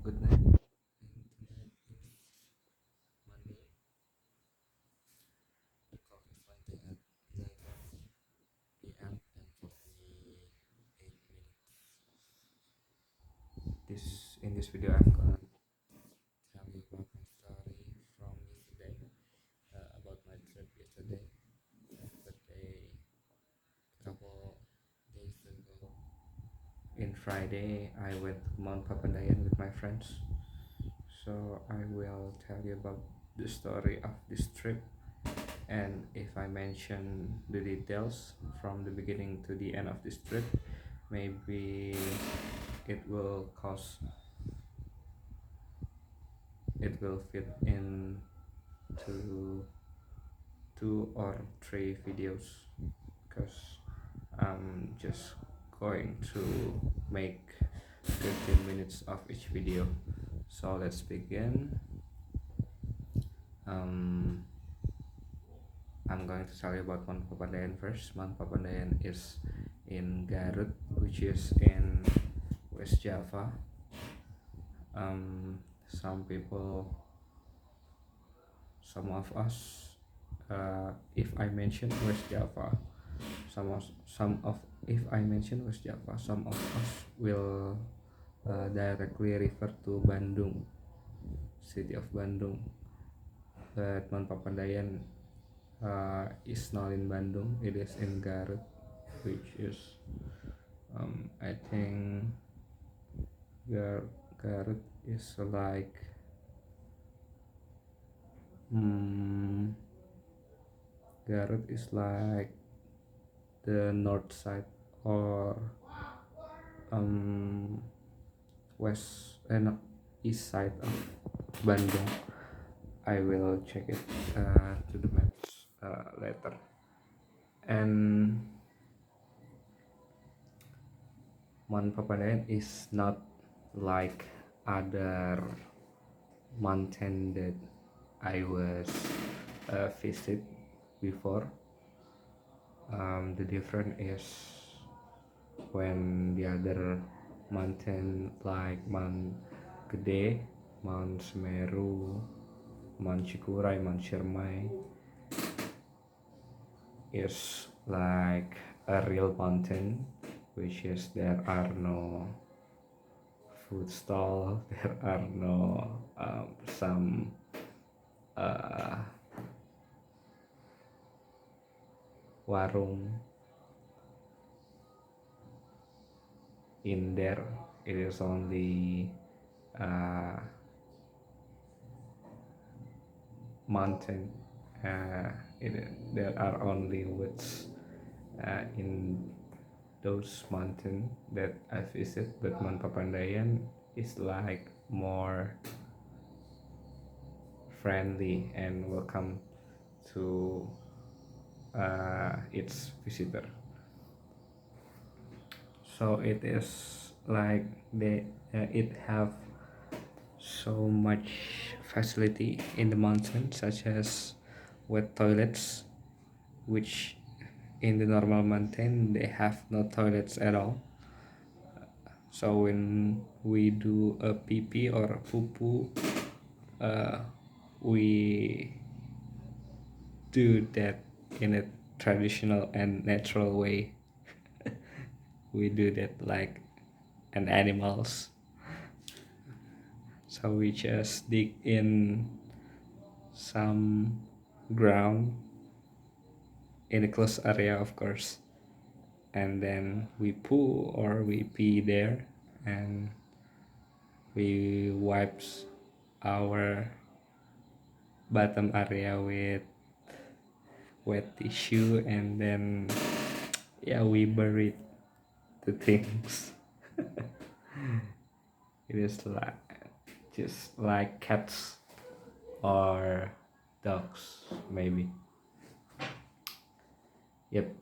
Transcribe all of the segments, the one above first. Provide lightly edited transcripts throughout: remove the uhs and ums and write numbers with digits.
Good night. And tonight is Monday. The clock is pointing at 11 p.m. and 48 minutes. In this video, I'm gonna tell you about my story from yesterday, about my trip yesterday. Yesterday, couple days ago, in Friday, I went to Mount Papandayan with my friends. So I will tell you about the story of this trip, and if I mention the details from the beginning to the end of this trip, maybe it will cost it will fit in to 2 or 3 videos, because I'm just going to make 15 minutes of each video. So let's begin. I'm going to tell you about Mount Papandayan first. Mount Papandayan is in Garut, which is in West Java. Some people, some of us, if I mention West Java, if I mention West Java, some of us will directly refer to Bandung, city of Bandung. But Mount Papandayan is not in Bandung. It is in Garut, which is I think Garut is like Garut is like the north side or west and east side of Bandung. I will check it to the maps later. And Mount Papandayan is not like other mountain that I was visit before. The difference is when the other mountain like Mount Gede, Mount Semeru, Mount Cikuray, Mount Ciremai is like a real mountain, which is there are no food stall, there are no some warung in there. It is only mountain. There are only woods in those mountains that I visit, but Mount Papandayan is like more friendly and welcome to its visitor. So it is like it have so much facility in the mountain, such as wet toilets, which in the normal mountain they have no toilets at all. So when we do a pee pee or a poo poo, we do that in a traditional and natural way. We do that like an animals. So we just dig in some ground in a closed area, of course, and then we poo or we pee there, and we wipes our bottom area with wet tissue, and then yeah, we buried the things. It is like just like cats or dogs, maybe. Yep.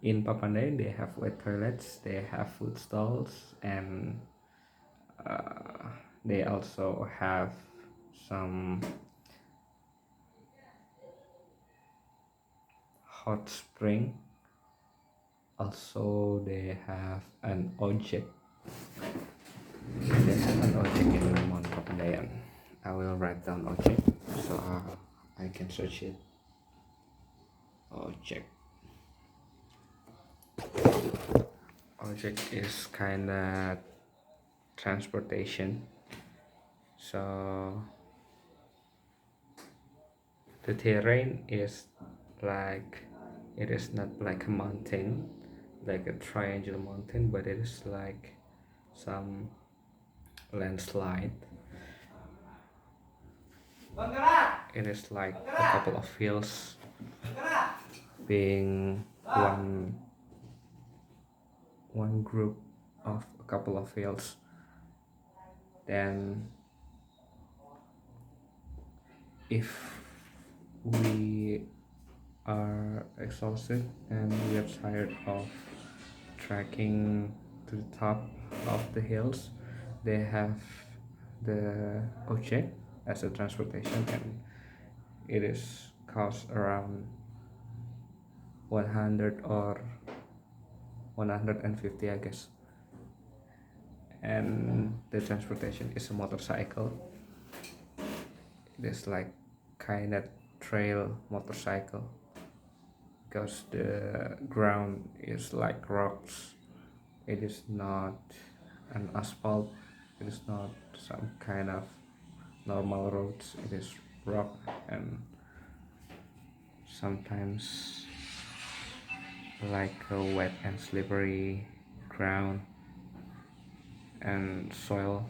In Papandayan, they have wet toilets, they have food stalls, and they also have some hot spring. Also, they have an object. They have an object Pegadaian. I will write down object so I can search it. Object. Object is kind of transportation. So the terrain is like, it is not like a mountain, like a triangular mountain, but it is like some landslide. It is like a couple of hills being one group of a couple of hills. Then if we are exhausted and we are tired of trekking to the top of the hills, they have the object as a transportation, and it is cost around 100 or 150, I guess. And the transportation is a motorcycle. It is like kind of trail motorcycle because the ground is like rocks. It is not an asphalt, it is not some kind of normal roads, it is rock and sometimes like a wet and slippery ground and soil.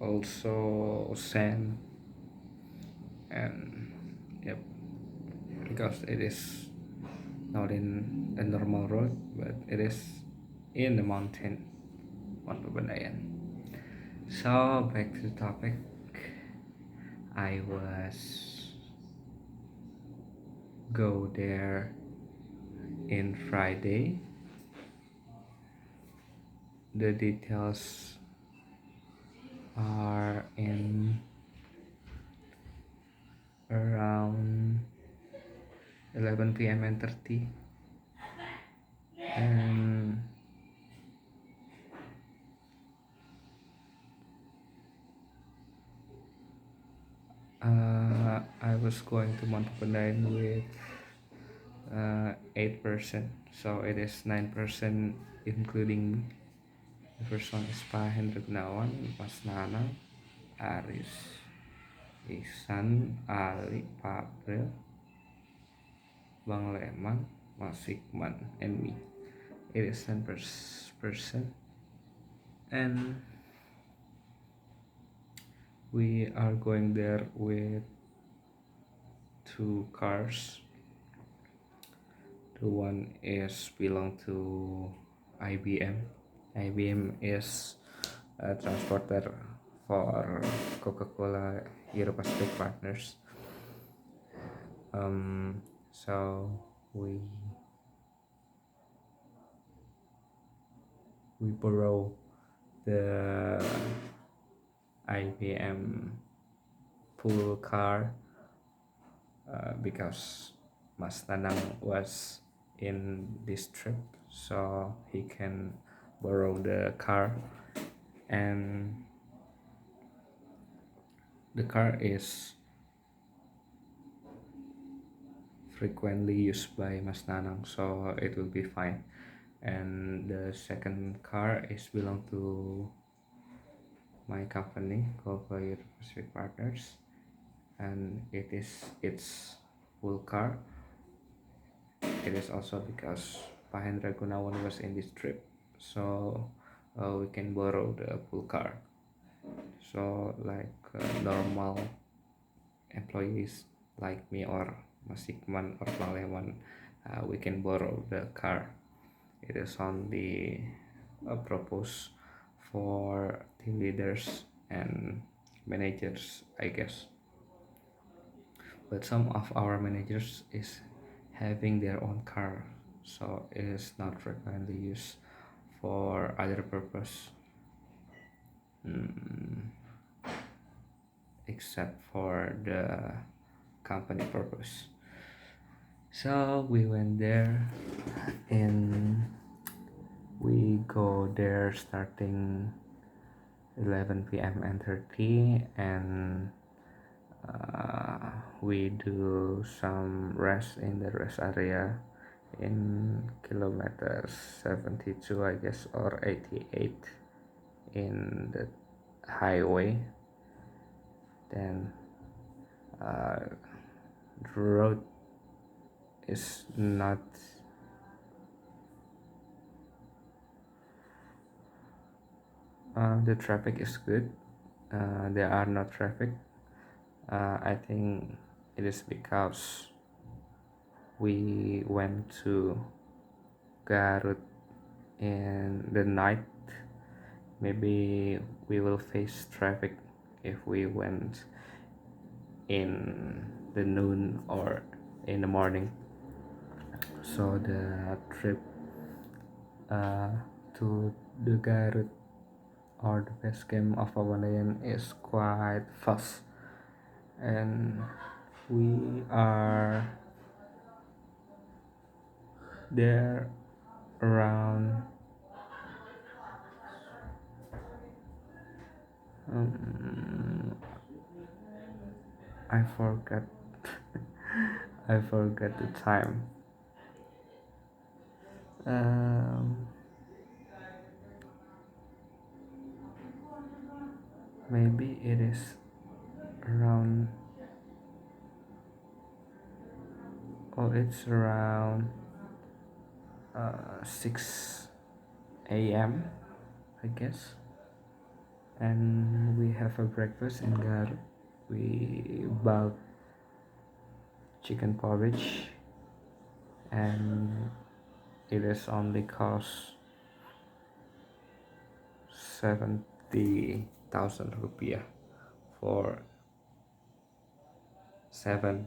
Also sand, and yep, because it is not in a normal road, but it is in the mountain on Pegadaian. So back to the topic. I was go there in Friday. The details are in around 11 p.m. and 30, and I was going to Mount Pegadaian with 8%, so it is 9% including me. The first one is Pak Hendra Gunawan, Mas Nanang, Aris, Ihsan, Ali, Pak April, Bang Leman, Mas Hikman, and me. It is 10%, and we are going there with two cars. The one is belong to IBM. IBM is a transporter for Coca-Cola Euro Pacific Partners. So we borrow the IBM pool car because Mas Nanang was in this trip, so he can borrow the car, and the car is frequently used by Mas Nanang, so it will be fine. And the second car is belong to my company called Pacific Partners, and it is its full car. It is also because Pahendra Gunawan was in this trip, so we can borrow the full car. So like normal employees like me or Masikman or Maleman, we can borrow the car. It is only proposed for team leaders and managers, I guess. But some of our managers is having their own car, so it is not frequently used for other purpose, except for the company purpose. So we went there, and we go there starting 11 p.m. and 30, and we do some rest in the rest area in kilometer 72, I guess, or 88 in the highway. Then the road is not the traffic is good. There are no traffic. I think it is because we went to Garut in the night. Maybe we will face traffic if we went in the noon or in the morning. So the trip to the Garut or the base camp of Papandayan is quite fast, and we are there around um, I forgot I forgot the time. um, Maybe it is around, it's around 6 a.m. I guess, and we have a breakfast in Garut. We bought chicken porridge, and it is only cost 70,000 rupiah for 7%.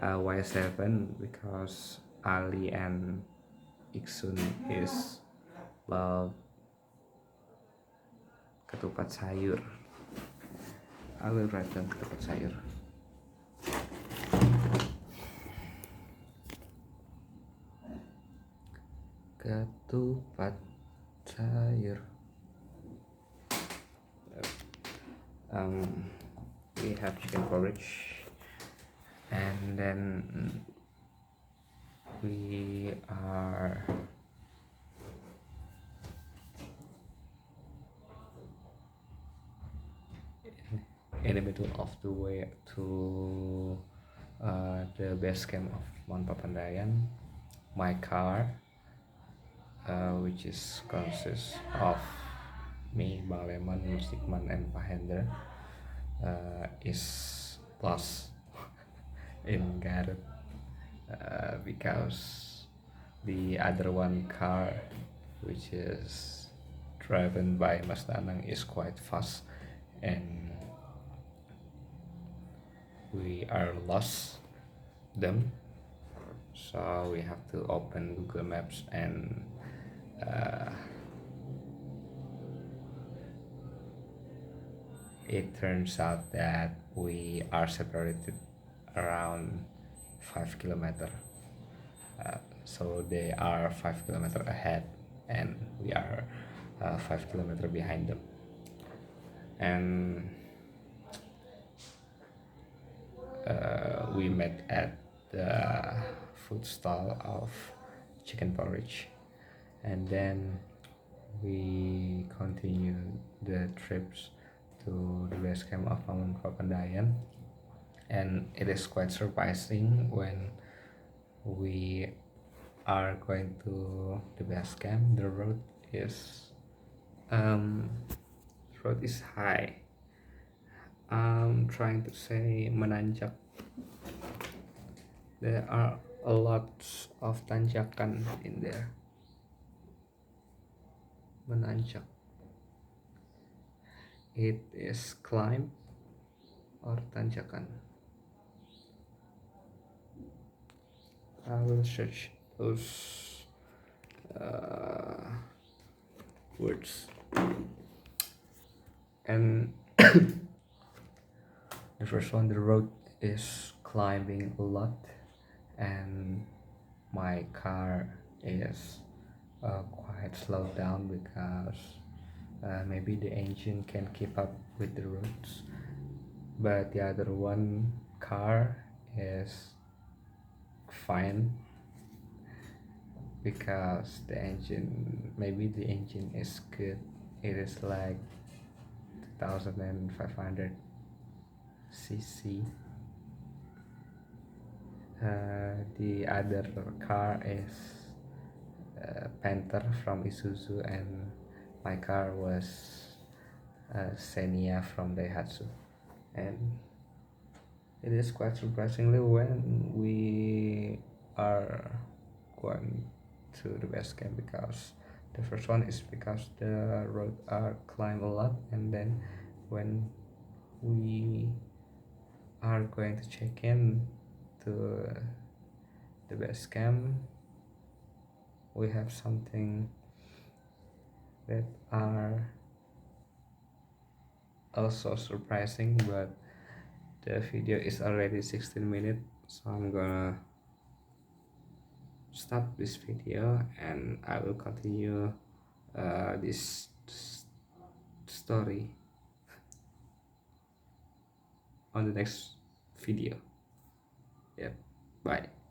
Why 7? Because Ali and Iksun is love ketupat sayur. I will write down ketupat sayur. Ketupat sayur. We have chicken porridge, and then we are in the middle of the way to the base camp of Mount Papandayan. My car, which is consists of me, Bang Leman, Mustikman, and Pahender, is lost in Garut because the other one car, which is driven by Mas Danang, is quite fast, and we are lost them. So we have to open Google Maps, and it turns out that we are separated around 5 kilometers. So they are 5 kilometers ahead, and we are 5 kilometers behind them. And we met at the food stall of chicken porridge, and then we continued the trips to the base camp of Mount Papandayan. And it is quite surprising when we are going to the base camp. The road is high. I'm trying to say menanjak. There are a lot of tanjakan in there. Menanjak. It is climb or tanjakan. I will search those words. And the first one, the road is climbing a lot, and my car is quite slowed down because maybe the engine can keep up with the roads, but the other one car is fine because the engine, maybe the engine is good. It is like 2500 cc. The other car is Panther from Isuzu, and my car was Xenia from Daihatsu. And it is quite surprisingly when we are going to the base camp, because the first one is because the road are climb a lot, and then when we are going to check in to the base camp, we have something that are also surprising, but the video is already 16 minutes, so I'm gonna stop this video and I will continue this story on the next video. Yep, bye.